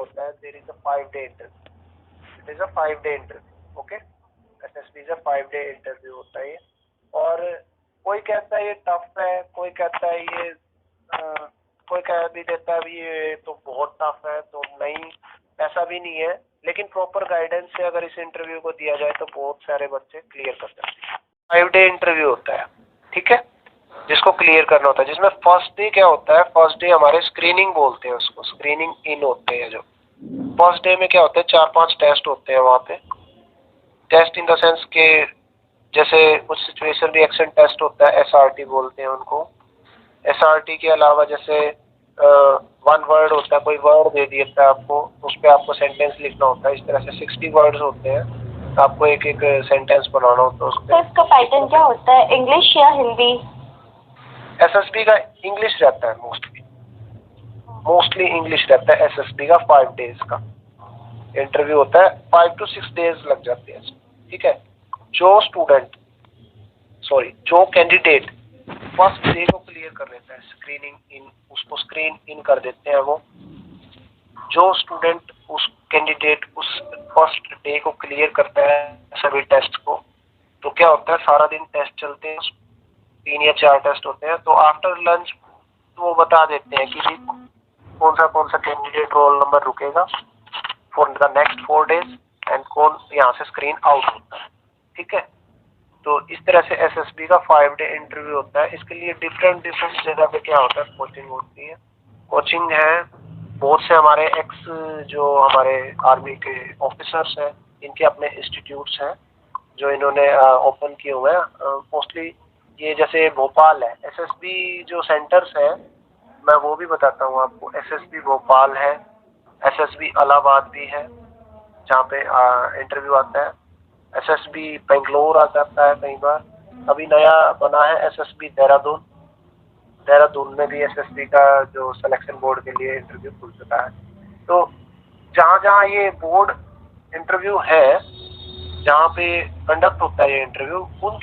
होता है, there is a 5 day interview, it is a 5 day interview. Okay, SSB is a 5 day interview होता है ये। और कोई कहता है ये टफ है, कोई कहता है ये कोई कह भी देता है भी ये तो बहुत टफ है, तो नहीं, ऐसा भी नहीं है। लेकिन प्रॉपर गाइडेंस से अगर इस इंटरव्यू को दिया जाए तो बहुत सारे बच्चे क्लियर कर सकते हैं। 5 डे इंटरव्यू होता है, ठीक है, जिसको क्लियर करना होता है, जिसमें फर्स्ट डे क्या होता है, फर्स्ट डे हमारे स्क्रीनिंग बोलते हैं उसको, स्क्रीनिंग इन होते हैं। जो फर्स्ट डे में क्या होता है, 4-5 टेस्ट होते हैं वहाँ पे। टेस्ट इन द सेंस के जैसे कुछ सिचुएशन रिएक्शन टेस्ट होता है, एसआरटी बोलते हैं उनको। एसआरटी के अलावा जैसे 1 वर्ड होता है, कोई वर्ड दे दिया है आपको, उस पर आपको सेंटेंस लिखना होता है। इस तरह से 60 वर्ड्स होते हैं, आपको एक एक सेंटेंस बनाना होता है उस पर। इसका पैटर्न क्या होता है, इंग्लिश या हिंदी? एसएसबी का इंग्लिश रहता है, मोस्टली इंग्लिश रहता है एसएसबी का। 5 डेज का इंटरव्यू होता है, 5 to 6 डेज लग जाते हैं, ठीक है। जो कैंडिडेट फर्स्ट डे को क्लियर कर लेता है, स्क्रीनिंग इन, उसको स्क्रीन इन कर देते हैं वो। जो स्टूडेंट उस कैंडिडेट उस फर्स्ट डे को क्लियर करता है सभी टेस्ट को, तो क्या होता है, सारा दिन टेस्ट चलते हैं, 3 या 4 टेस्ट होते हैं। तो आफ्टर लंच वो बता देते हैं कि कौन सा कैंडिडेट रोल नंबर रुकेगा for the next 4 days and कौन यहाँ से स्क्रीन आउट होता है, ठीक है। तो इस तरह से एसएसबी का 5 डे इंटरव्यू होता है। इसके लिए डिफरेंट जगह पे क्या होता है, कोचिंग होती है। कोचिंग है, बहुत से हमारे एक्स जो हमारे आर्मी के ऑफिसर्स हैं, इनके अपने इंस्टीट्यूट्स हैं जो इन्होंने ओपन किए हुए हैं। मोस्टली ये जैसे भोपाल है, एसएसबी जो सेंटर्स है, मैं वो भी बताता हूँ आपको। एसएसबी भोपाल है, एसएसबी इलाहाबाद भी है जहाँ पे इंटरव्यू आता है। एसएसबी बेंगलोर आ जाता है कई बार। अभी नया बना है एसएसबी देहरादून में भी एसएसबी का जो सिलेक्शन बोर्ड के लिए इंटरव्यू खुल चुका है। तो जहाँ जहाँ ये बोर्ड इंटरव्यू है, जहाँ पे कंडक्ट होता है ये इंटरव्यू, उन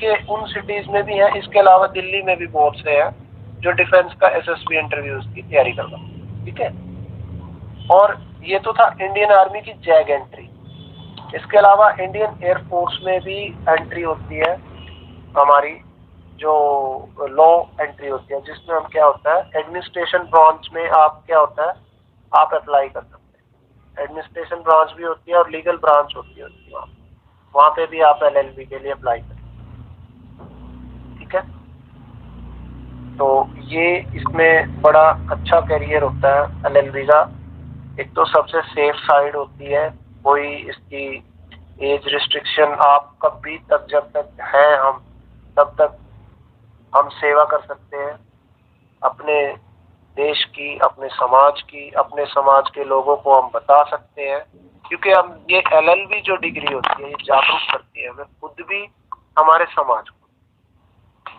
सिटीज में भी है। इसके अलावा दिल्ली में भी बहुत से हैं जो डिफेंस का एसएसबी इंटरव्यूज की तैयारी कर रहा है, ठीक है। और ये तो था इंडियन आर्मी की जैग एंट्री। इसके अलावा इंडियन एयरफोर्स में भी एंट्री होती है हमारी, जो लॉ एंट्री होती है, जिसमें हम क्या होता है, एडमिनिस्ट्रेशन ब्रांच में आप क्या होता है, आप अप्लाई कर सकते हैं। एडमिनिस्ट्रेशन ब्रांच भी होती है और लीगल ब्रांच होती है वहाँ पे भी आप एलएलबी के लिए अप्लाई कर सकते हैं, ठीक है। तो ये इसमें बड़ा अच्छा करियर होता है एलएलबी का। एक तो सबसे सेफ साइड होती है, कोई इसकी एज रिस्ट्रिक्शन, आप कभी तक, जब तक हैं हम तब तक हम सेवा कर सकते हैं अपने देश की, अपने समाज की, अपने समाज के लोगों को हम बता सकते हैं। क्योंकि हम ये एलएलबी जो डिग्री होती है, ये जागरूक करती है हमें खुद भी, हमारे समाज को।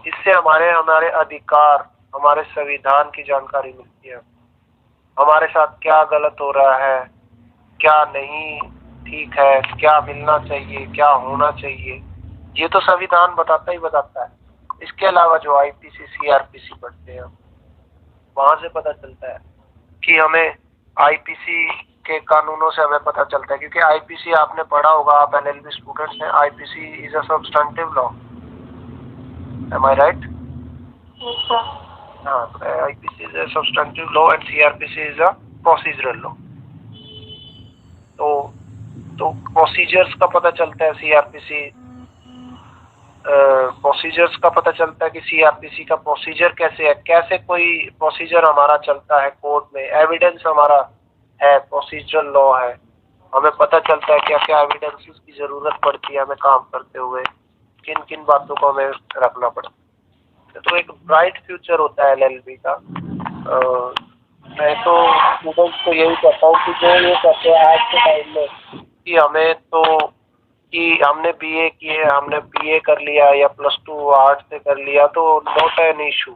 इससे हमारे अधिकार, हमारे संविधान की जानकारी मिलती है, हमारे साथ क्या गलत हो रहा है, क्या नहीं ठीक है, क्या मिलना चाहिए, क्या होना चाहिए, ये तो संविधान बताता ही बताता है। इसके अलावा जो आईपीसी सीआरपीसी पढ़ते हैं, वहां से पता चलता है कि हमें आईपीसी के कानूनों से हमें पता चलता है। क्योंकि आईपीसी आपने पढ़ा होगा, आप एलएलबी स्टूडेंट्स हैं, IPC is a substantive law, am I right? हाँ, IPC is a substantive law and CrPC is a procedural law. तो प्रोसीजर्स का पता चलता है, सीआरपीसी प्रोसीजर्स का पता चलता है कि सीआरपीसी का प्रोसीजर कैसे है, कैसे कोई प्रोसीजर हमारा चलता है कोर्ट में, एविडेंस हमारा है, प्रोसीजरल लॉ है, हमें पता चलता है क्या क्या एविडेंस की जरूरत पड़ती है हमें काम करते हुए, किन किन बातों को हमें रखना पड़ता है। तो एक ब्राइट फ्यूचर होता है एलएलबी का। मैं तो स्टूडेंट्स को यही कहता हूँ कि जो ये कहते हैं आज के टाइम में कि हमें तो कि हमने बीए किए, हमने बीए कर लिया या +2 आर्ट्स से कर लिया, तो नॉट एन इशू।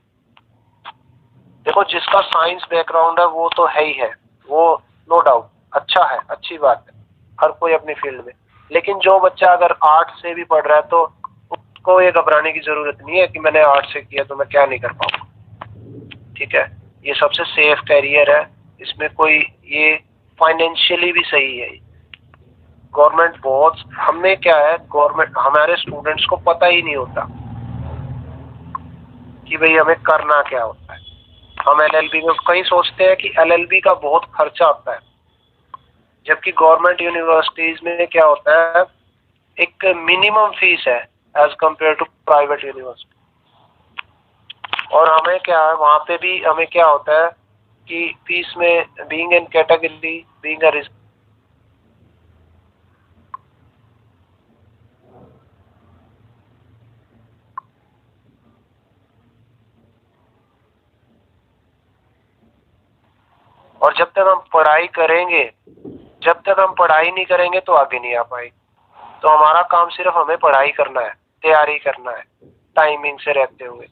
देखो, जिसका साइंस बैकग्राउंड है वो तो है ही है, वो नो डाउट अच्छा है, अच्छी बात है, हर कोई अपनी फील्ड में। लेकिन जो बच्चा अगर आर्ट्स से भी पढ़ रहा है तो उसको ये घबराने की जरूरत नहीं है कि मैंने आर्ट्स से किया तो मैं क्या नहीं कर पाऊंगा, ठीक है। ये सबसे सेफ कैरियर है, इसमें कोई ये फाइनेंशियली भी सही है। गवर्नमेंट बहुत, हमें क्या है, गवर्नमेंट हमारे स्टूडेंट्स को पता ही नहीं होता कि भाई हमें करना क्या होता है। हम एलएलबी में कई सोचते हैं कि एलएलबी का बहुत खर्चा आता है, जबकि गवर्नमेंट यूनिवर्सिटीज में क्या होता है, एक मिनिमम फीस है as compared to private university. और हमें क्या है, वहाँ पे भी हमें क्या होता है कि फीस में being in category, being a risk, और जब तक हम पढ़ाई करेंगे, जब तक हम पढ़ाई नहीं करेंगे तो आगे नहीं आ पाएंगे। तो हमारा काम सिर्फ हमें पढ़ाई करना है, तैयारी करना है टाइमिंग से रहते हुए,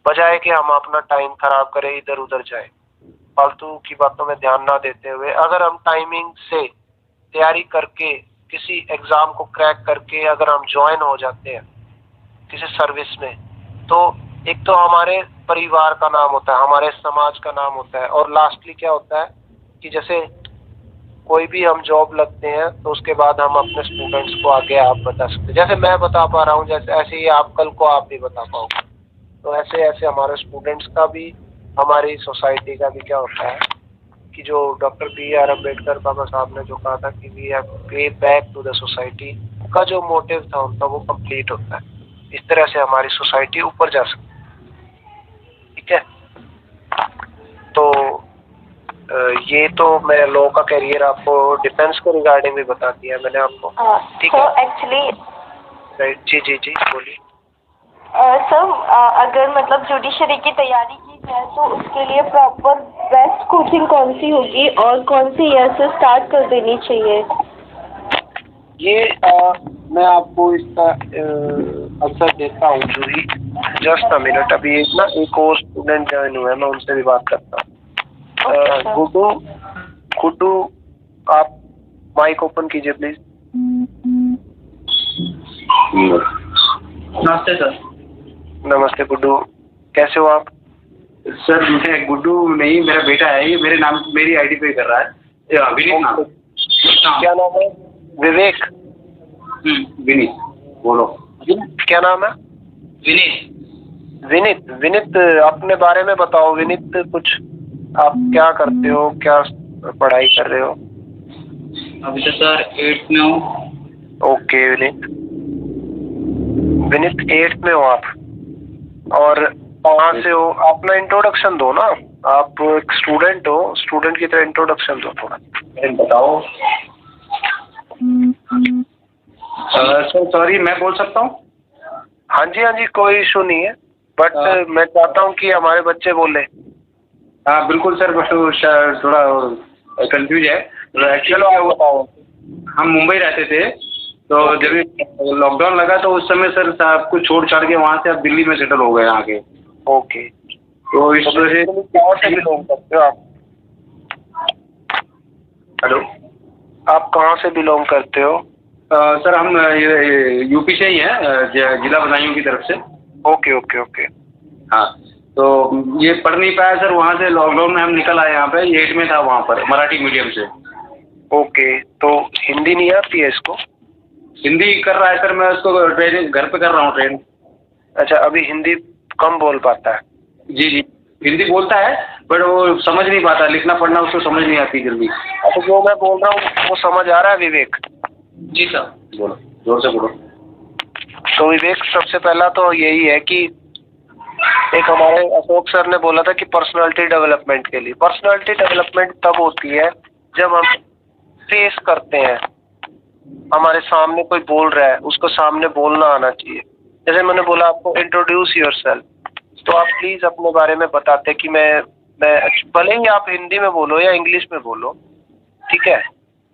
बजाय कि हम अपना टाइम खराब करें, इधर उधर जाए, फालतू की बातों में ध्यान ना देते हुए। अगर हम टाइमिंग से तैयारी करके किसी एग्जाम को क्रैक करके अगर हम ज्वाइन हो जाते हैं किसी सर्विस में, तो एक तो हमारे परिवार का नाम होता है, हमारे समाज का नाम होता है, और लास्टली क्या होता है कि जैसे कोई भी हम जॉब लगते हैं तो उसके बाद हम अपने स्टूडेंट्स को आगे आप बता सकते, जैसे मैं बता पा रहा हूँ, जैसे ऐसे ही आप कल को आप भी बता पाओगे। तो ऐसे ऐसे हमारे स्टूडेंट्स का भी, हमारी सोसाइटी का भी क्या होता है कि जो डॉक्टर बी.आर. अम्बेडकर बाबा साहब ने जो कहा था कि वी हैव पे बैक टू द सोसाइटी, का जो मोटिव था उनका वो कंप्लीट होता है। इस तरह से हमारी सोसाइटी ऊपर जा सकती है। ठीक है, तो ये तो मैं लॉ का करियर आपको डिफेंस को रिगार्डिंग भी बता दिया मैंने आपको। ठीक है, एक्चुअली जी जी जी बोलिए। सर अगर मतलब जुडिशरी की तैयारी की जाए तो उसके लिए प्रॉपर बेस्ट कोचिंग कौन सी होगी और कौन सी ईयर से स्टार्ट कर देनी चाहिए? ये मैं आपको इसका आंसर देता हूँ जूही, जस्ट अ मिनट। अभी एक और स्टूडेंट ज्वाइन हुआ है, मैं उनसे भी बात करता हूँ। गुड्डू आप माइक ओपन कीजिए प्लीज। नमस्ते सर। नमस्ते गुड्डू, कैसे हो आप? सर मैं गुड्डू नहीं, मेरा बेटा है, ये मेरे नाम मेरी आईडी पे कर रहा है, विनीत नाम। क्या नाम है? विवेक? विनीत बोलो। क्या नाम है? विनीत। विनीत, विनीत अपने बारे में बताओ। विनीत कुछ आप क्या करते हो, क्या पढ़ाई कर रहे हो? अभी तो सर 8th में हूँ। ओके विनीत, विनीत 8th में हो आप, और कहाँ से हो? अपना इंट्रोडक्शन दो ना, आप एक स्टूडेंट हो, स्टूडेंट की तरह इंट्रोडक्शन दो थोड़ा। बताओ सर। सॉरी, मैं बोल सकता हूँ? हाँ जी, कोई इशू नहीं है, बट मैं चाहता हूँ कि हमारे बच्चे बोले। हाँ बिल्कुल सर, बस थोड़ा कंफ्यूज है। एक्चुअली क्या हुआ, हम मुंबई रहते थे, तो जब लॉकडाउन लगा तो उस समय सर साहब को छोड़ छाड़ के वहाँ से आप दिल्ली में सेटल हो गए आके। ओके, तो इस वजह से कहाँ से बिलोंग करते हो आप? हेलो, आप कहाँ से बिलोंग करते हो? सर हम यूपी से ही हैं, जिला बदायूं की तरफ से। Okay okay okay. हाँ, तो ये पढ़ नहीं पाया सर, वहाँ से लॉकडाउन में हम निकल आए यहाँ पे। 8 में था वहाँ पर, मराठी मीडियम से। ओके, तो हिंदी नहीं आती है इसको? हिंदी कर रहा है सर, मैं उसको ट्रेनिंग घर पे कर रहा हूँ ट्रेन। अच्छा, अभी हिंदी कम बोल पाता है? जी जी, हिंदी बोलता है बट वो समझ नहीं पाता, लिखना पढ़ना उसको समझ नहीं आती जल्दी। अच्छा, जो मैं बोल रहा हूँ वो समझ आ रहा है विवेक? जी सर, बोलो, जोर से बोलो। तो विवेक, सबसे पहला तो यही है कि एक हमारे अशोक सर ने बोला था कि पर्सनालिटी डेवलपमेंट के लिए, पर्सनालिटी डेवलपमेंट तब होती है जब हम फेस करते हैं, हमारे सामने कोई बोल रहा है, उसको सामने बोलना आना चाहिए। जैसे मैंने बोला आपको, इंट्रोड्यूस योरसेल्फ, तो आप प्लीज अपने बारे में बताते कि मैं भले ही आप हिंदी में बोलो या इंग्लिश में बोलो, ठीक है,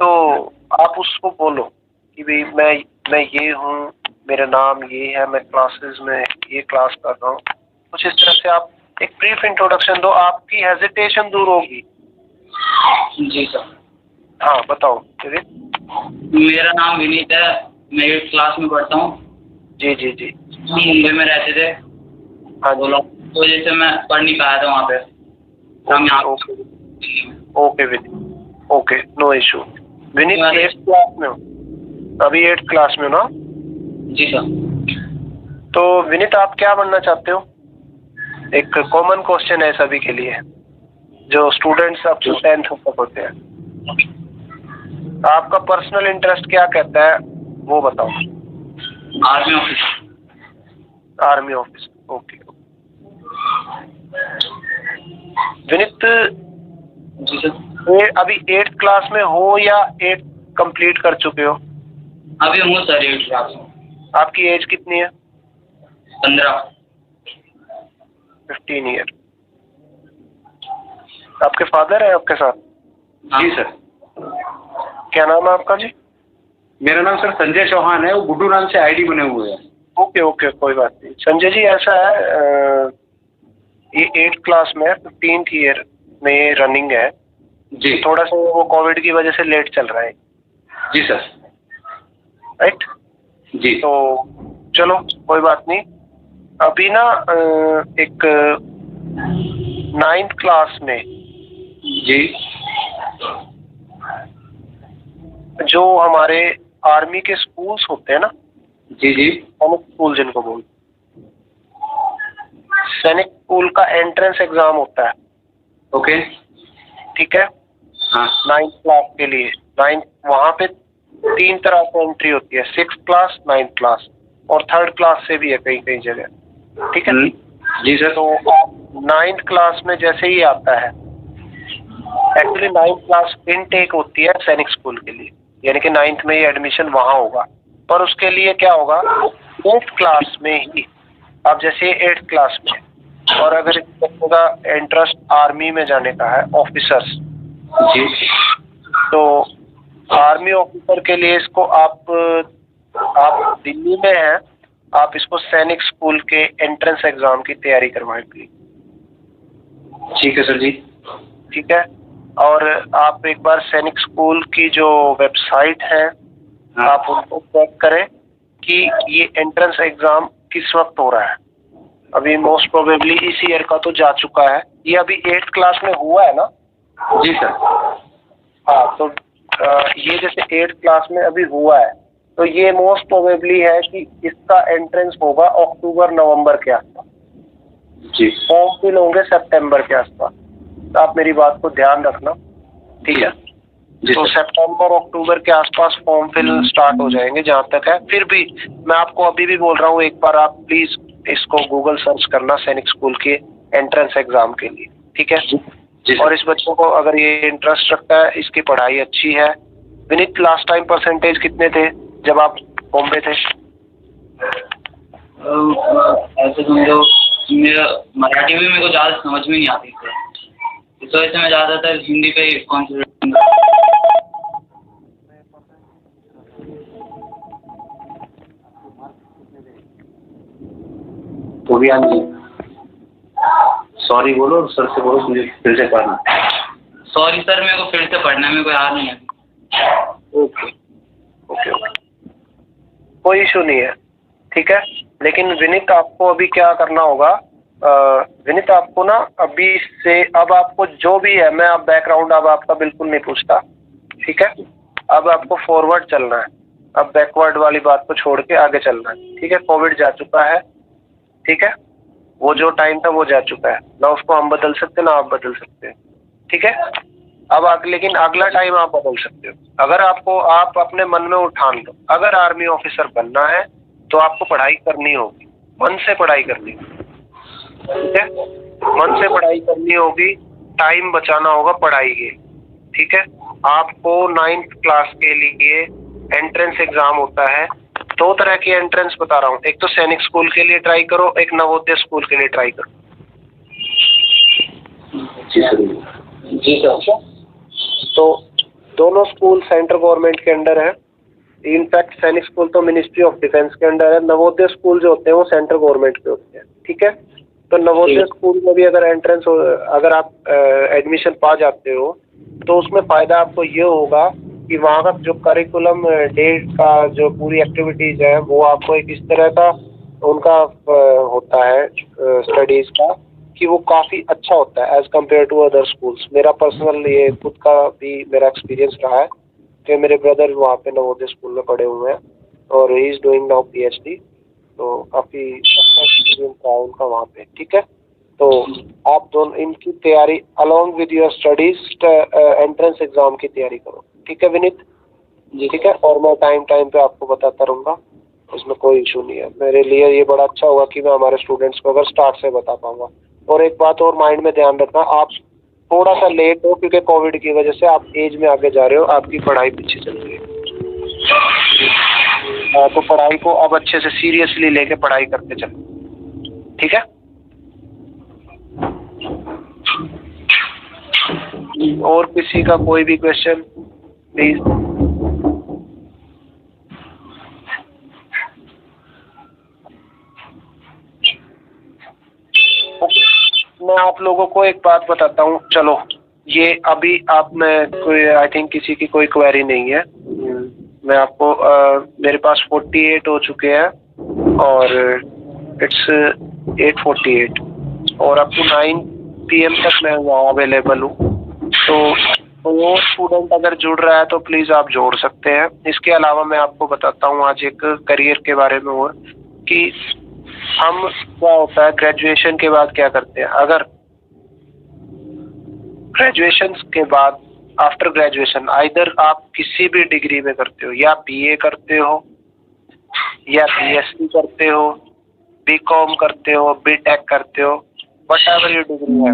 तो आप उसको बोलो कि भाई मैं ये हूँ, मेरा नाम ये है, मैं क्लासेस में ये क्लास कर रहा हूँ। कुछ इस तरह से आप एक ब्रीफ इंट्रोडक्शन दो, आपकी हेजिटेशन दूर होगी। जी सर। हाँ बताओ। मेरा नाम विनीत है, मैं 8th क्लास में पढ़ता हूँ। जी जी जी। हम मुंबई में रहते थे। हाँ बोलो। तो वजह से मैं पढ़ नहीं पाया था वहाँ पे। हम यहाँ okay Vineet, okay, no issue. Vineet 8th class में हो? अभी 8th क्लास में हो ना? जी सर। तो विनीत आप क्या बनना चाहते हो? एक कॉमन क्वेश्चन है सभी के लिए जो स्टूडेंट्स अप टू 10th तक होते हैं। आपका पर्सनल इंटरेस्ट क्या कहता है वो बताओ। Army officer. Army officer, okay. Vineet ji sir. ये अभी 8th क्लास में हो या 8th कंप्लीट कर चुके हो? अभी हूँ सर 8th क्लास में। आपकी एज कितनी है? 15 ईयर। आपके फादर है आपके साथ? जी सर। क्या नाम है आपका जी? मेरा नाम सर संजय चौहान है, वो गुड्डू नाम से आईडी बने हुए हैं। ओके ओके, कोई बात नहीं। संजय जी ऐसा है, ये 8th क्लास में 15th ईयर में रनिंग है जी। थोड़ा सा वो कोविड की वजह से लेट चल रहा है। जी सर। राइट जी। तो चलो कोई बात नहीं। अभी ना एक 9th क्लास में जी। जो हमारे आर्मी के स्कूल्स होते हैं ना, जी जी। सैनिक स्कूल जिनको बोल, सैनिक स्कूल का एंट्रेंस एग्जाम होता है। ओके। ठीक है। हाँ। 9th क्लास के लिए 9th वहाँ पे 3 तरह से एंट्री होती है, 6th क्लास, 9th क्लास और 3rd क्लास से भी है कई कई जगह। ठीक है। जी सर। तो 9th क्लास में जैसे ही आता है, एक्चुअली 9th क्लास इनटेक होती है सैनिक स्कूल के लिए, यानी कि 9th में ही एडमिशन वहाँ होगा। पर उसके लिए क्या होगा, 8th क्लास में ही, अब जैसे 8th क्लास में, और अगर इस बच्चे का इंटरेस्ट आर्मी में जाने का है, ऑफिसर्स, जी, तो आर्मी ऑफिसर के लिए इसको आप दिल्ली में हैं, आप इसको सैनिक स्कूल के एंट्रेंस एग्जाम की तैयारी करवाएं प्लीज। ठीक है सर जी। ठीक है। और आप एक बार सैनिक स्कूल की जो वेबसाइट है, हाँ। आप उनको चेक करें कि ये एंट्रेंस एग्जाम किस वक्त हो रहा है। अभी मोस्ट प्रोबेबली इस ईयर का तो जा चुका है, ये अभी 8th क्लास में हुआ है ना? जी सर। हाँ, तो ये जैसे 8th क्लास में अभी हुआ है, तो ये मोस्ट प्रोबेबली है कि इसका एंट्रेंस होगा अक्टूबर नवंबर के आसपास। जी। फॉर्म फिल होंगे सितंबर के आसपास। तो आप मेरी बात को ध्यान रखना, ठीक है? तो सितंबर अक्टूबर के आसपास फॉर्म फिल स्टार्ट हो जाएंगे जहाँ तक है। फिर भी मैं आपको अभी भी बोल रहा हूँ, एक बार आप प्लीज इसको गूगल सर्च करना सैनिक स्कूल के एंट्रेंस एग्जाम के लिए, ठीक है? जी। और इस बच्चों को अगर ये इंटरेस्ट रखता है, इसकी पढ़ाई अच्छी है। विनीत लास्ट टाइम परसेंटेज कितने थे जब आप बॉम्बे थे? ऐसे समझो, मेरा मराठी में मेरे को ज़्यादा समझ में नहीं आती सर, इस वजह से मैं ज़्यादातर हिंदी पे ही कॉन्सेंट्रेट। तो भी आप सॉरी बोलो और सर से बोलो मुझे फिर से पढ़ना। सॉरी सर, मेरे को फिर से पढ़ना, मेरे को याद नहीं है। ओके ओके ओके, कोई इशू नहीं है, ठीक है। लेकिन विनीत आपको अभी क्या करना होगा, विनीत आपको ना अभी से, अब आपको जो भी है, मैं अब बैकग्राउंड अब आपका बिल्कुल नहीं पूछता, ठीक है? अब आपको फॉरवर्ड चलना है, अब बैकवर्ड वाली बात को छोड़ के आगे चलना है, ठीक है? कोविड जा चुका है, ठीक है? वो जो टाइम था वो जा चुका है ना, उसको हम बदल सकते ना आप बदल सकते हैं, ठीक है? अब लेकिन अगला टाइम आप बदल सकते हो। अगर आपको, आप अपने मन में उठान लो, अगर आर्मी ऑफिसर बनना है तो आपको पढ़ाई करनी होगी, मन से पढ़ाई करनी होगी, ठीक है? मन से पढ़ाई करनी होगी, टाइम बचाना होगा पढ़ाई के, ठीक है? आपको 9th क्लास के लिए एंट्रेंस एग्जाम होता है, 2 तरह की एंट्रेंस बता रहा हूँ, एक तो सैनिक स्कूल के लिए ट्राई करो, एक नवोदय स्कूल के लिए ट्राई करो। जी सर। तो दोनों स्कूल सेंट्रल गवर्नमेंट के अंडर है, इनफैक्ट सैनिक स्कूल तो मिनिस्ट्री ऑफ डिफेंस के अंडर है। नवोदय स्कूल जो होते हैं वो सेंट्रल गवर्नमेंट के होते हैं, ठीक है? तो नवोदय स्कूल में भी अगर एंट्रेंस हो, अगर आप एडमिशन पा जाते हो तो उसमें फ़ायदा आपको ये होगा कि वहाँ का जो करिकुलम डे का जो पूरी एक्टिविटीज़ है वो आपको एक इस तरह का उनका होता है स्टडीज़ का, कि वो काफ़ी अच्छा होता है as compare to other schools. मेरा पर्सनल ये खुद का भी मेरा एक्सपीरियंस रहा है कि मेरे ब्रदर वहाँ पे नवोदय स्कूल में पढ़े हुए हैं और he is doing now PhD, तो काफ़ी अच्छा एक्सपीरियंस रहा उनका वहाँ पे। ठीक है, तो आप दोनों इनकी तैयारी along with your studies entrance exam की तैयारी करो। ठीक है विनीत जी, ठीक है, और मैं टाइम टाइम पे आपको बताता रहूँगा, उसमें कोई इशू नहीं है। मेरे लिए ये बड़ा अच्छा हुआ कि मैं हमारे स्टूडेंट्स को अगर स्टार्ट से बता पाऊंगा। और एक बात और माइंड में ध्यान रखना, आप थोड़ा सा लेट हो क्योंकि कोविड की वजह से आप एज में आगे जा रहे हो, आपकी पढ़ाई पीछे चल रही है। तो पढ़ाई को अब अच्छे से सीरियसली लेके पढ़ाई करते चलो। ठीक है, और किसी का कोई भी क्वेश्चन प्लीज। मैं आप लोगों को एक बात बताता हूँ, चलो ये अभी आप में कोई आई थिंक किसी की कोई क्वेरी नहीं है। मैं आपको मेरे पास 48 हो चुके हैं और इट्स 8:48 और अप टू 9 PM तक मैं वहाँ अवेलेबल हूँ। तो वो स्टूडेंट अगर जुड़ रहा है तो प्लीज़ आप जोड़ सकते हैं। इसके अलावा मैं आपको बताता हूँ आज एक करियर के बारे में और कि हम क्या होता है ग्रेजुएशन के बाद क्या करते हैं। अगर ग्रेजुएशन के बाद आफ्टर ग्रेजुएशन आइदर आप किसी भी डिग्री में करते हो, या BA करते हो या BSc करते हो, BCom करते हो, BTech करते हो, वट एवर योर डिग्री है,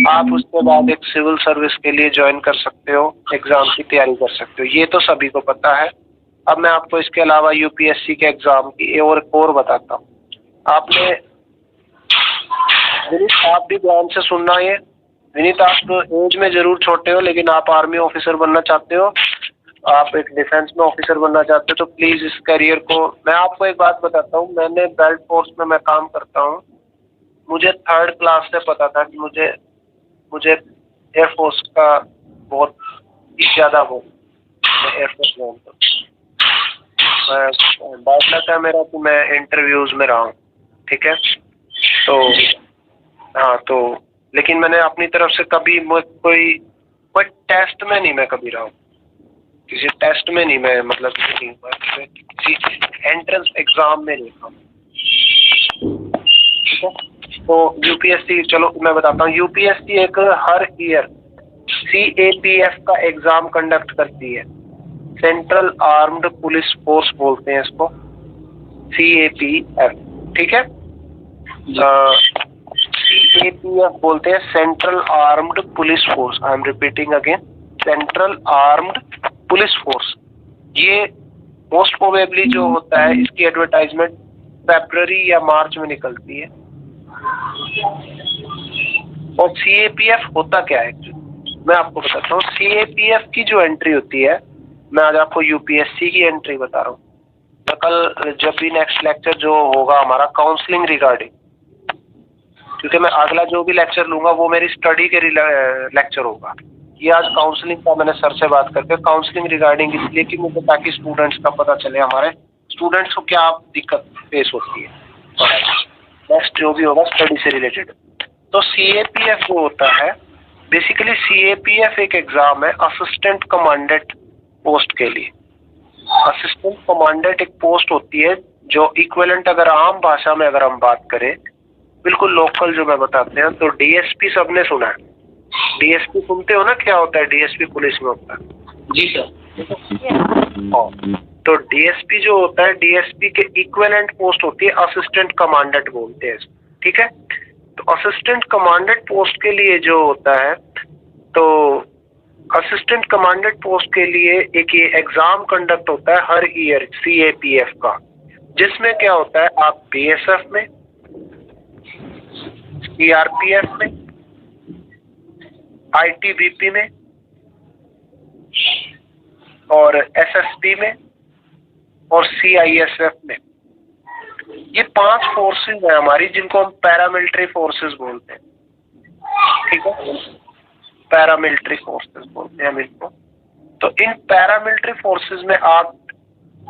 आप उसके बाद एक सिविल सर्विस के लिए ज्वाइन कर सकते हो, एग्जाम की तैयारी कर सकते हो। ये तो सभी को पता है। अब मैं आपको इसके अलावा UPSC के एग्जाम की और बताता हूँ। आपने विनीत, आप भी ध्यान से सुनना ये। विनीत, आप एज में जरूर छोटे हो लेकिन आप आर्मी ऑफिसर बनना चाहते हो, आप एक डिफेंस में ऑफिसर बनना चाहते हो, तो प्लीज इस करियर को, मैं आपको एक बात बताता हूँ, मैंने बेल्ट फोर्स में मैं काम करता हूँ। मुझे 3rd क्लास से पता था कि मुझे एयरफोर्स का बहुत ज्यादा वो एयरफोर्स में बात है मेरा कि मैं इंटरव्यूज में रहा हूँ। ठीक है, तो हाँ, तो लेकिन मैंने अपनी तरफ से कभी कोई टेस्ट में नहीं मैं कभी रहा हूँ, किसी टेस्ट में नहीं मैं, मतलब किसी एंट्रेंस एग्जाम में नहीं रहा। ठीक है, तो UPSC, चलो मैं बताता हूँ। UPSC एक हर ईयर CAPF का एग्जाम कंडक्ट करती है। सेंट्रल आर्म्ड पुलिस फोर्स बोलते हैं इसको, CAPF। ठीक है, CAPF बोलते हैं central armed police force. I am repeating again, central armed police force. ये मोस्ट प्रोबेबली जो होता है, इसकी एडवर्टाइजमेंट फरवरी या मार्च में निकलती है। और CAPF होता क्या है मैं आपको बताता हूँ। CAPF की जो एंट्री होती है, मैं आज आपको UPSC की एंट्री बता रहा हूँ। तो कल जब भी नेक्स्ट लेक्चर जो होगा हमारा काउंसलिंग रिगार्डिंग, क्योंकि मैं अगला जो भी लेक्चर लूंगा वो मेरी स्टडी के लेक्चर होगा। ये आज काउंसलिंग का मैंने सर से बात करके, काउंसलिंग रिगार्डिंग इसलिए कि मुझे ताकि स्टूडेंट्स का पता चले, हमारे स्टूडेंट्स को क्या दिक्कत फेस होती है, नेक्स्ट जो भी होगा स्टडी से रिलेटेड। तो CAPF जो होता है, बेसिकली CAPF एक एग्जाम है असिस्टेंट कमांडेंट पोस्ट के लिए। असिस्टेंट कमांडेंट एक पोस्ट होती है जो इक्विवेलेंट, अगर आम भाषा में अगर हम बात करें, बिल्कुल लोकल जो मैं बताते हैं, तो DSP सबने सुना है। DSP सुनते हो ना, क्या होता है DSP पुलिस में होता है। जी सर। तो DSP जो होता है, DSP के इक्विवेलेंट पोस्ट होती है असिस्टेंट कमांडेंट बोलते हैं। ठीक है, तो असिस्टेंट कमांडेंट पोस्ट के लिए जो होता है, तो असिस्टेंट कमांडेंट पोस्ट के लिए एक ये एग्जाम कंडक्ट होता है हर ईयर CAPF का, जिसमें क्या होता है, आप BSF में, CRPF में, ITBP में और SSB में और CISF में, ये 5 फोर्सेस हैं हमारी, जिनको हम पैरामिलिट्री फोर्सेस बोलते हैं। ठीक है, पैरामिलिट्री फोर्सेस बोलते हैं हम इनको। तो इन पैरामिलिट्री फोर्सेस में आप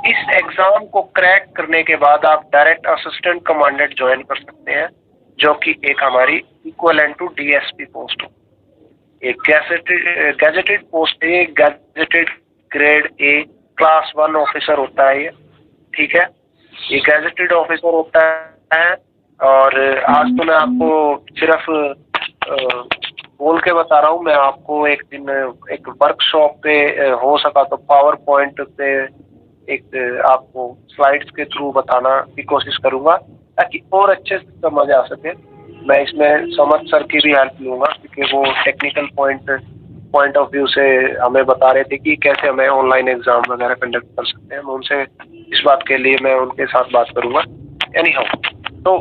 इस एग्जाम को क्रैक करने के बाद आप डायरेक्ट असिस्टेंट कमांडेंट ज्वाइन कर सकते हैं, जो कि एक हमारी इक्वलेंट टू डीएसपी पोस्ट हो। एक गैजेटेड पोस्ट है, gazetted grade A class 1 officer होता है ये, ठीक है। ये गैजेटेड ऑफिसर होता है। और आज तो मैं आपको सिर्फ बोल के बता रहा हूँ, मैं आपको एक दिन एक वर्कशॉप पे हो सका तो पावर पॉइंट पे एक आपको स्लाइड्स के थ्रू बताना की कोशिश करूंगा ताकि और अच्छे से समझ आ सके। मैं इसमें समझ सर की भी हेल्प लूंगा क्योंकि वो टेक्निकल पॉइंट ऑफ व्यू से हमें बता रहे थे कि कैसे हमें ऑनलाइन एग्जाम वगैरह कंडक्ट कर सकते हैं। मैं उनसे इस बात के लिए मैं उनके साथ बात करूंगा। एनी हाउ, तो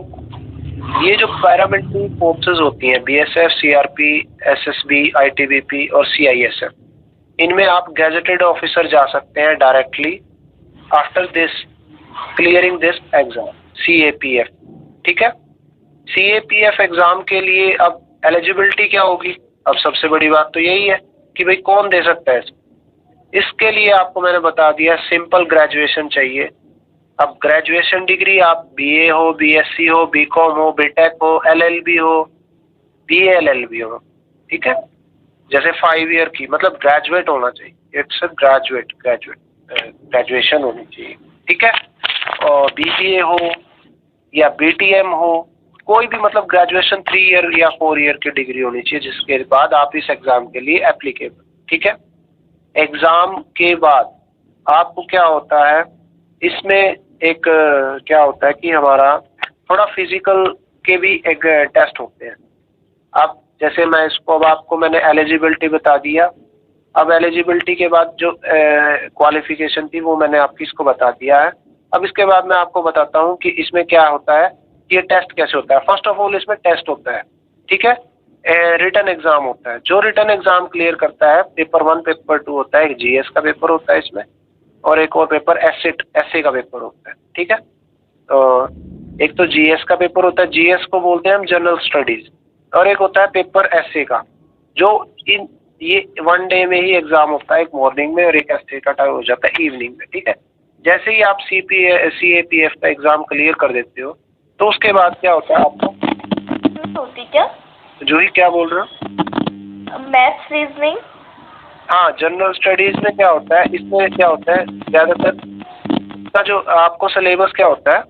ये जो पैरामिलिट्री फोर्सेस होती हैं बीएसएफ, सीआरपी, एसएसबी, आईटीबीपी और सीआईएसएफ, इनमें आप गैजेटेड ऑफिसर जा सकते हैं directly after this clearing this exam CAPF, ठीक है। सीएपीएफ एग्जाम के लिए अब एलिजिबिलिटी क्या होगी? अब सबसे बड़ी बात तो यही है कि भाई कौन दे सकता है इसके लिए आपको मैंने बता दिया सिंपल ग्रेजुएशन चाहिए। अब ग्रेजुएशन डिग्री आप बीए हो, बीएससी हो, बीकॉम हो, बीटेक हो, एलएलबी हो, बीएलएलबी हो, ठीक है। जैसे 5 ईयर की मतलब ग्रेजुएट होना चाहिए, इट्स ग्रेजुएशन होनी चाहिए, ठीक है। और बीबीए हो या बीटीएम हो, कोई भी मतलब ग्रेजुएशन 3 ईयर या 4 ईयर की डिग्री होनी चाहिए जिसके बाद आप इस एग्जाम के लिए एप्लीकेबल, ठीक है। एग्जाम के बाद आपको क्या होता है इसमें एक क्या होता है कि हमारा थोड़ा फिजिकल के भी एक टेस्ट होते हैं। अब जैसे मैं इसको अब आपको मैंने एलिजिबिलिटी बता दिया। अब एलिजिबिलिटी के बाद जो क्वालिफिकेशन थी वो मैंने आपकी इसको बता दिया है। अब इसके बाद मैं आपको बताता हूँ कि इसमें क्या होता है, ये टेस्ट कैसे होता है। फर्स्ट ऑफ ऑल इसमें टेस्ट होता है, ठीक है। रिटन एग्जाम होता है। जो रिटन एग्जाम क्लियर करता है, पेपर 1 पेपर 2 होता है, एक जीएस का पेपर होता है इसमें और एक और पेपर एसए का पेपर होता है, ठीक है। तो एक तो जीएस का पेपर होता है, जीएस को बोलते हैं हम जनरल स्टडीज, और एक होता है पेपर एसए का, जो ये 1 डे में ही एग्जाम होता है, एक मॉर्निंग में और एक एसए का टाइम हो जाता है इवनिंग में, ठीक है। जैसे ही आप सीएपीएफ का एग्जाम क्लियर कर देते हो तो उसके बाद क्या होता है आपको होती क्या जूही क्या बोल रहे हो? Maths, reasoning. हाँ, जनरल स्टडीज में क्या होता है, इसमें क्या होता है ज्यादातर का जो आपको सिलेबस क्या होता है,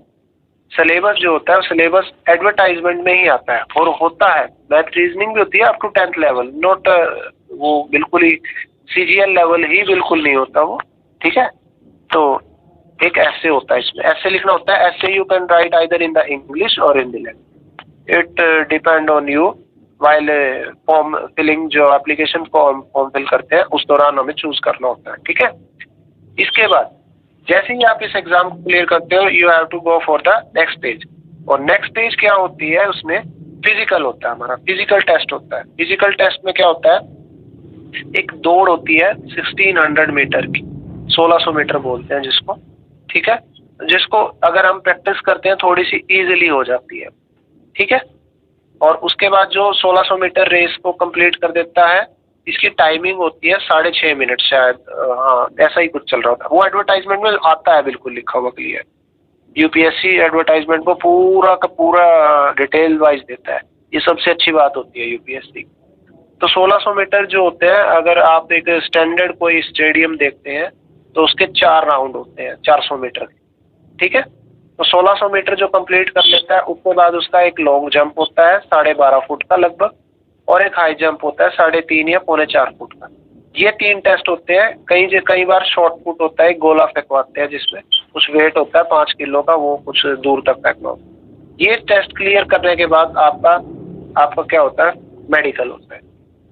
सिलेबस जो होता है सिलेबस एडवर्टाइजमेंट में ही आता है और होता है मैथ रीजनिंग भी होती है up to 10th level, not वो बिल्कुल ही सीजीएल लेवल ही बिल्कुल नहीं होता वो, ठीक है। तो एक ऐसे होता है, इसमें ऐसे लिखना होता है। ऐसे you can write either in the English और in the language, it depend on you while form filling, जो एप्लीकेशन फॉर्म फिल करते हैं उस दौरान हमें चूज करना होता है, ठीक है। इसके बाद जैसे ही आप इस एग्जाम को क्लियर करते हो you have to go for the next stage. और नेक्स्ट स्टेज क्या होती है, उसमें फिजिकल होता है, हमारा फिजिकल टेस्ट होता है। फिजिकल टेस्ट में क्या होता है, एक दौड़ होती है 1600 मीटर की, 1600 मीटर बोलते हैं जिसको, ठीक है, जिसको अगर हम प्रैक्टिस करते हैं थोड़ी सी इजीली हो जाती है, ठीक है। और उसके बाद जो 1600 मीटर रेस को कंप्लीट कर देता है, इसकी टाइमिंग होती है 6.5 मिनट शायद, हाँ ऐसा ही कुछ चल रहा था, वो एडवर्टाइजमेंट में आता है बिल्कुल लिखा हुआ क्लियर। यूपीएससी एडवर्टाइजमेंट को पूरा का पूरा डिटेल वाइज देता है, ये सबसे अच्छी बात होती है यूपीएससी। तो 1600 मीटर जो होते हैं, अगर आप एक स्टैंडर्ड कोई स्टेडियम देखते हैं तो उसके 4 राउंड होते हैं 400 मीटर के, ठीक है। तो 1600 मीटर जो कंप्लीट कर लेता है उसके बाद उसका एक लॉन्ग जंप होता है 12.5 फुट का लगभग, और एक हाई जंप होता है 3.5 या 4.25 फुट का। ये 3 टेस्ट होते हैं। कई बार शॉर्ट पुट होता है, गोला फेंकवाते हैं जिसमें कुछ वेट होता है 5 किलो का, वो कुछ दूर तक फेंकना होता है। ये टेस्ट क्लियर करने के बाद आपका क्या होता है, मेडिकल होता है।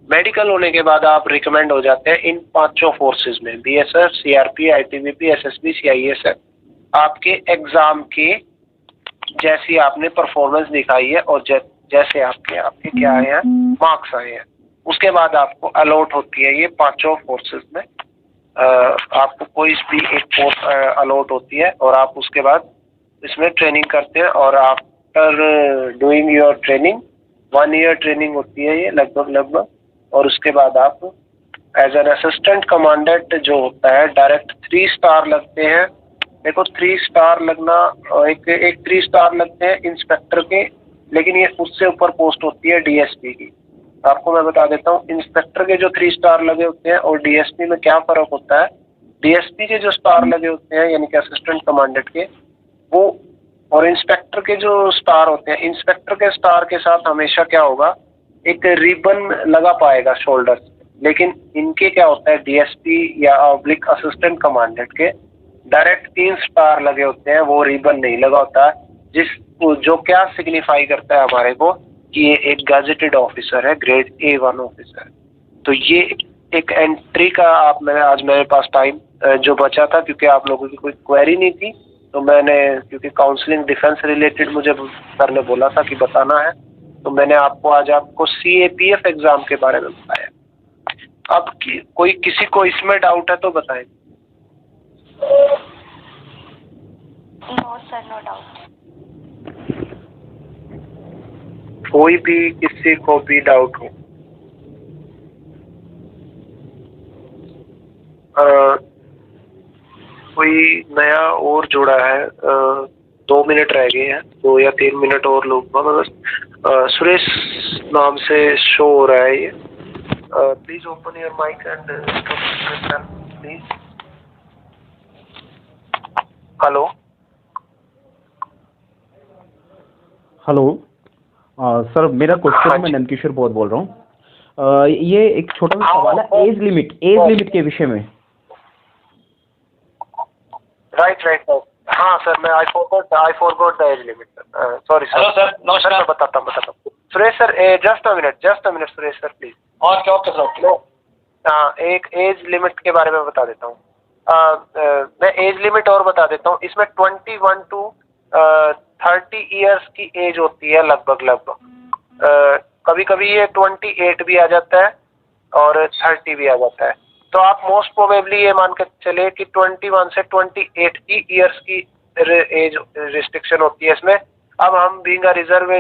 मेडिकल होने के बाद आप रिकमेंड हो जाते हैं इन 5 फोर्सेज में, BSF, CRP, ITBP, SSB, CISF. आपके एग्जाम के जैसी आपने परफॉर्मेंस दिखाई है और जैसे आपके क्या आए हैं मार्क्स आए हैं, उसके बाद आपको अलॉट होती है ये 5 फोर्सेज में। आपको कोई भी एक फोर्स अलॉट होती है और आप उसके बाद इसमें ट्रेनिंग करते हैं। और after doing your training, 1 ear training होती है ये लगभग, और उसके बाद आप एज एन असिस्टेंट कमांडेंट जो होता है डायरेक्ट 3 स्टार लगते हैं। देखो 3 स्टार लगना, एक 3 स्टार लगते हैं इंस्पेक्टर के लेकिन ये उससे ऊपर पोस्ट होती है डीएसपी की। आपको मैं बता देता हूँ, इंस्पेक्टर के जो 3 स्टार लगे होते हैं और डीएसपी में क्या फर्क होता है। डीएसपी के जो स्टार लगे होते हैं यानी कि असिस्टेंट कमांडेंट के, वो और इंस्पेक्टर के जो स्टार होते हैं, इंस्पेक्टर के स्टार के साथ हमेशा क्या होगा, एक रिबन लगा पाएगा शोल्डर। लेकिन इनके क्या होता है, डीएसपी या ऑब्लिक असिस्टेंट कमांडेंट के डायरेक्ट 3 स्टार लगे होते हैं, वो रिबन नहीं लगा होता, जो क्या सिग्निफाई करता है हमारे को कि ये एक गैजेटेड ऑफिसर है, ग्रेड A1 ऑफिसर। तो ये एक एंट्री का आज मेरे पास टाइम जो बचा था, क्योंकि आप लोगों की कोई क्वेरी नहीं थी, तो मैंने, क्योंकि काउंसलिंग डिफेंस रिलेटेड मुझे सर ने बोला था कि बताना है, तो मैंने आपको CAPF एग्जाम के बारे में बताया। अब किसी को इसमें डाउट है तो बताएं। No sir, no doubt. कोई भी किसी को भी डाउट हो? कोई नया और जुड़ा है? 2 मिनट रह गए हैं, 2 या 3 मिनट और लूंगा मैं बस। सुरेश नाम से शो हो रहा है ये। Please open your mic and please. Hello hello sir, मेरा क्वेश्चन, मैं नंदकिशोर बहुत बोल रहा हूँ। ये एक छोटा सा सवाल है एज लिमिट के विषय में। राइट। हाँ सर, मैं I forgot the age limit. Sorry sir. Hello sir, नमस्कार। मैं बताता हूँ। Suresh sir, just a minute Suresh sir please. और क्या कर सकते हो? एक एज लिमिट के बारे में बता देता हूँ। मैं एज लिमिट और बता देता हूँ। इसमें 21 to 30 ईयर्स की एज होती है लगभग। कभी कभी ये 28 भी आ जाता है और 30 भी आ जाता है। तो आप मोस्ट प्रोबेबली ये मान के चले कि 21 से 28 की ईयर्स की एज रिस्ट्रिक्शन होती है इसमें। अब हम बीइंग रिजर्व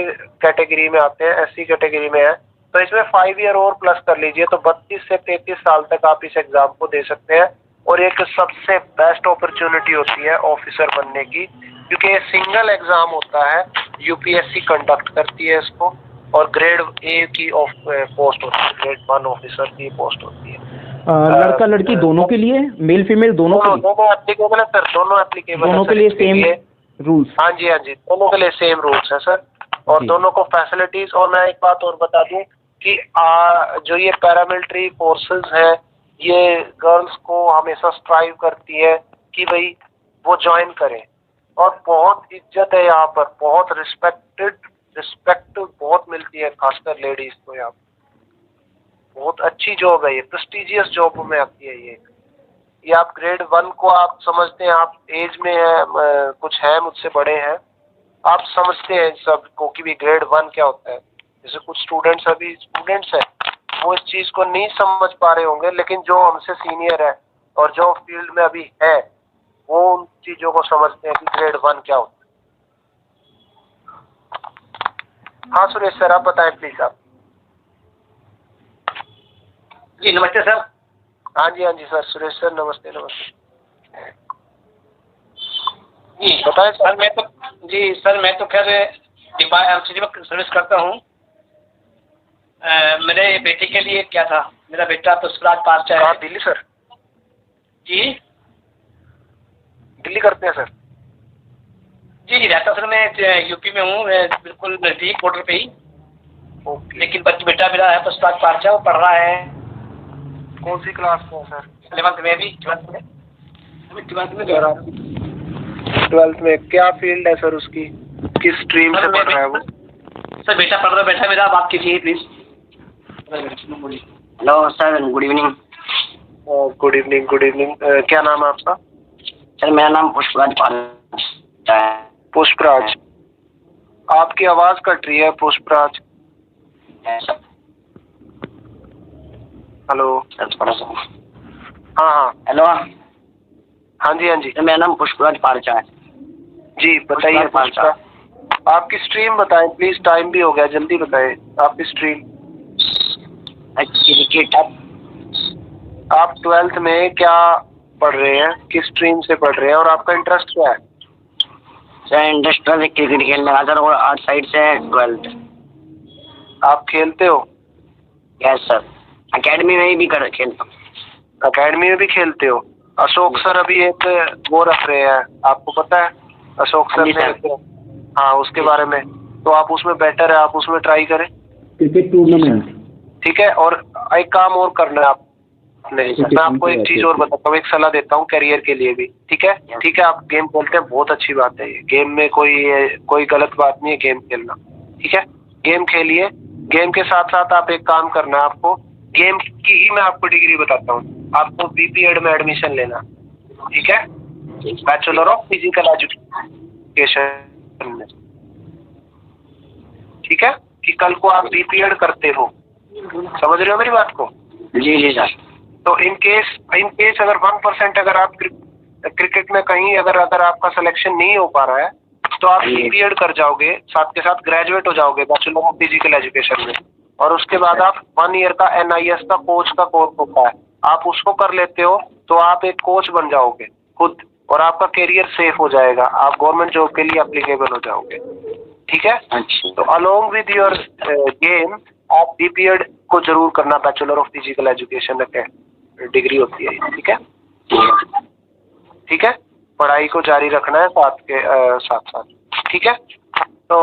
कैटेगरी में आते हैं, SC कैटेगरी में है, तो इसमें 5 ईयर और प्लस कर लीजिए, तो 32 से 33 साल तक आप इस एग्जाम को दे सकते हैं। और एक सबसे बेस्ट अपॉर्चुनिटी होती है ऑफिसर बनने की, क्योंकि ये सिंगल एग्जाम होता है, यूपीएससी कंडक्ट करती है इसको, और ग्रेड A की पोस्ट होती है, ग्रेड 1 ऑफिसर की पोस्ट होती है। लड़का लड़की दोनों के लिए, मेल फीमेल दोनों के लिए? दोनों एप्लीकेबल है सर, दोनों एप्लीकेबल है। दोनों के लिए सेम रूल्स? हाँ जी, दोनों के लिए सेम रूल्स है सर, और दोनों को फैसिलिटीज। और मैं एक बात और बता दूं कि जो ये पैरामिलिट्री फोर्सेस है, ये गर्ल्स को हमेशा स्ट्राइव करती है कि भाई वो ज्वाइन करें, और बहुत इज्जत है यहाँ पर, बहुत रिस्पेक्ट बहुत मिलती है, खासकर लेडीज को। यहाँ बहुत अच्छी जॉब है ये, प्रेस्टिजियस जॉब में आती है ये आप ग्रेड 1 को आप समझते हैं, आप एज में है, कुछ है मुझसे बड़े हैं, आप समझते हैं सबको कि भी ग्रेड 1 क्या होता है। जैसे कुछ स्टूडेंट्स अभी स्टूडेंट्स हैं, वो इस चीज को नहीं समझ पा रहे होंगे, लेकिन जो हमसे सीनियर है और जो फील्ड में अभी है, वो उन चीजों को समझते हैं कि ग्रेड 1 क्या होता है। हाँ सुरेश सर, आप बताएं प्लीज। आप जी नमस्ते सर। हाँ जी सर, सुरेश सर नमस्ते। जी बताएं सर। मैं तो खैर सर्विस करता हूँ। मेरे बेटे के लिए क्या था, मेरा बेटा पुष्पराज पार्चा है। दिल्ली सर? जी दिल्ली करते हैं सर? जी रहता सर, मैं यूपी में हूँ, मैं बिल्कुल नजदीक बॉर्डर पे ही। ओके। लेकिन बेटा मेरा है पुष्पराज पार्चा, वो पढ़ रहा है। कौन सी क्लास में सर? 11th में, भी 12th में, अभी 12th में जा रहा है। 12th में क्या फील्ड है सर उसकी, किस स्ट्रीम से पढ़ रहा है वो? सर बेटा पढ़ रहा है, बेटा मेरा, बात कीजिए please. Hello sir, good evening. Good evening. क्या नाम है आपका? सर मेरा नाम पुष्पराज पार्चा है। पुष्पराज, आपकी आवाज कट रही है पुष्पराज। हेलो। हाँ हेलो। हाँ जी। सर मेरा नाम पुष्पराज पार्चा है। जी बताइए पुष्पराज, आपकी स्ट्रीम बताएं प्लीज, टाइम भी हो गया, जल्दी बताएं आपकी स्ट्रीम। क्रिकेट। आप 12th में क्या पढ़ रहे हैं, किस स्ट्रीम से पढ़ रहे हैं, और आपका इंटरेस्ट क्या है? सर इंटरेस्ट है क्रिकेट खेलने का सर, और 8 साइड से 12th। आप खेलते हो? यस सर, एकेडमी में भी कर खेलता हूँ। अकेडमी में भी खेलते हो? अशोक सर अभी एक वो रख रहे हैं, आपको पता है अशोक सर जी ने? सर। हाँ, उसके बारे में। तो आप उसमें बेटर है, आप उसमें ट्राई करें। Cricket tournament. ठीक है, और एक काम और करना है आप। नहीं, मैं आपको एक चीज और बताता हूँ, एक सलाह देता हूँ करियर के लिए भी। ठीक है, ठीक है, आप गेम खेलते हैं, बहुत अच्छी बात है ये। गेम में कोई गलत बात नहीं है गेम खेलना। ठीक है, गेम खेलिए। गेम के साथ साथ आप एक काम करना है आपको, गेम की ही मैं आपको डिग्री बताता हूँ। आपको बीपीएड में एडमिशन लेना। ठीक है, बैचलर ऑफ फिजिकल एजुकेशन में। ठीक है, कि कल को आप बीपीएड करते हो, समझ रहे हो मेरी बात को? जी जी सर। तो इन केस अगर 1% अगर आप क्रिकेट में कहीं अगर आपका सिलेक्शन नहीं हो पा रहा है, तो आप बीपीएड कर जाओगे, साथ के साथ ग्रेजुएट हो जाओगे बैचलर ऑफ फिजिकल एजुकेशन में। और उसके बाद आप 1 ईयर का एनआईएस का कोच का कोर्स होता है, आप उसको कर लेते हो, तो आप एक कोच बन जाओगे खुद, और आपका करियर सेफ हो जाएगा, आप गवर्नमेंट जॉब के लिए एप्लीकेबल हो जाओगे। ठीक है, अच्छा। तो अलोंग विद योर गेम आप बीपीएड को जरूर करना, bachelor of physical education degree होती है। ठीक है, ठीक है, पढ़ाई को जारी रखना है साथ के साथ साथ। ठीक है, तो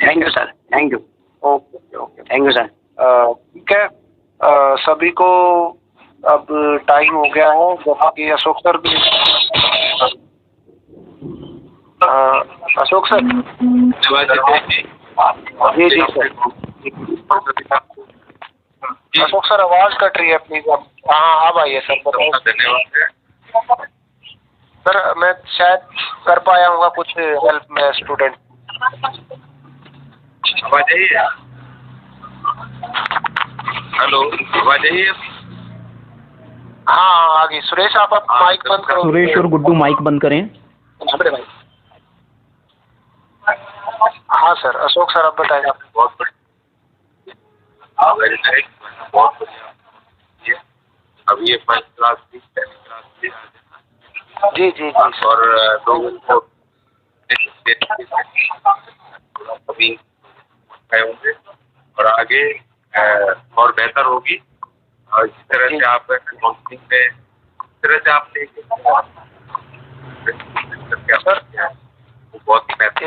thank you sir, thank you. Okay okay, thank you sir. ठीक है, सभी को अब टाइम हो गया है, जैसा कि अशोक सर भी अशोक सर। जी जी सर। अशोक सर आवाज कट रही है, प्लीज आप। हाँ, अब आइए सर, बताइए। धन्यवाद सर मैं शायद कर पाया हूँ कुछ हेल्प में स्टूडेंट। आवाज आई है? हेलो, आवाज आई है? हाँ, आगे सुरेश आप माइक बंद करो। सुरेश और गुड्डू माइक बंद करें। हाँ सर, अशोक सर आप बताएं। बहुत बढ़िया, वेरी नाइस, बहुत बढ़िया। अभी ये फर्स्ट क्लास थी, सेकंड क्लास थी। जी जी जी। और लोगों को अभी होंगे और आगे और बेहतर होगी। और जिस तरह से आप काउंसलिंग में जिस तरह से आपने सर वो बहुत ही बेहतर।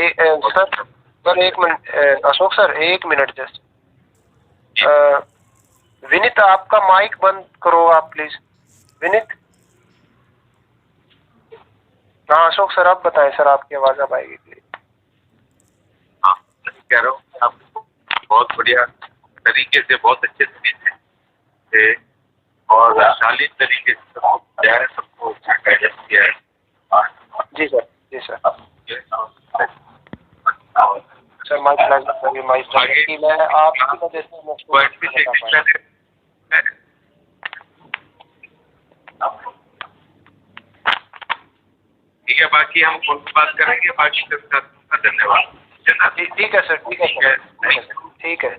सर एक मिनट, अशोक सर एक मिनट जस्ट। विनीत आपका माइक बंद करो आप प्लीज, विनीत। हाँ अशोक सर आप बताएं सर, आपकी आवाज अब आएगी प्लीज। हाँ, कह रहा हूँ आप बहुत बढ़िया तरीके से, बहुत अच्छे तरीके से और शालीन तरीके से सबको गाइडेंस किया है। जी सर, जी सर। सर माइक लगा, माइक आगे मैं आपकी वजह से ठीक है, बाकी हम फोन पर बात करेंगे। बाकी सबका धन्यवाद। ठीक है सर, ठीक है सर, ठीक है।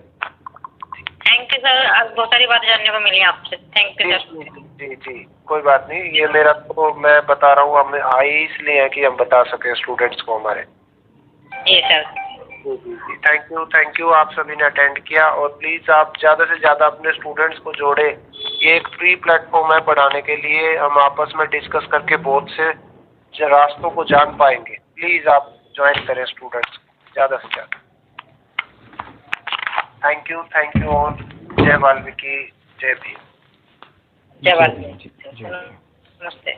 थैंक यू सर, आज बहुत सारी बातें जानने को मिली आपसे। Thank you sir. जी जी, कोई बात नहीं, ये मेरा तो मैं बता रहा हूँ, हम आए इसलिए हैं कि हम बता सके स्टूडेंट्स को हमारे। जी सर। जी, थैंक यू आप सभी ने अटेंड किया। और प्लीज़ आप ज़्यादा से ज़्यादा अपने स्टूडेंट्स को जोड़े। ये एक फ्री प्लेटफॉर्म है पढ़ाने के लिए, हम आपस में डिस्कस करके बहुत से रास्तों को जान पाएंगे। प्लीज़ आप ज्वाइन करें स्टूडेंट्स ज़्यादा से ज़्यादा। Thank you all. जय वाल्मीकि, जय भीम। जय वाल्मीकि, नमस्ते।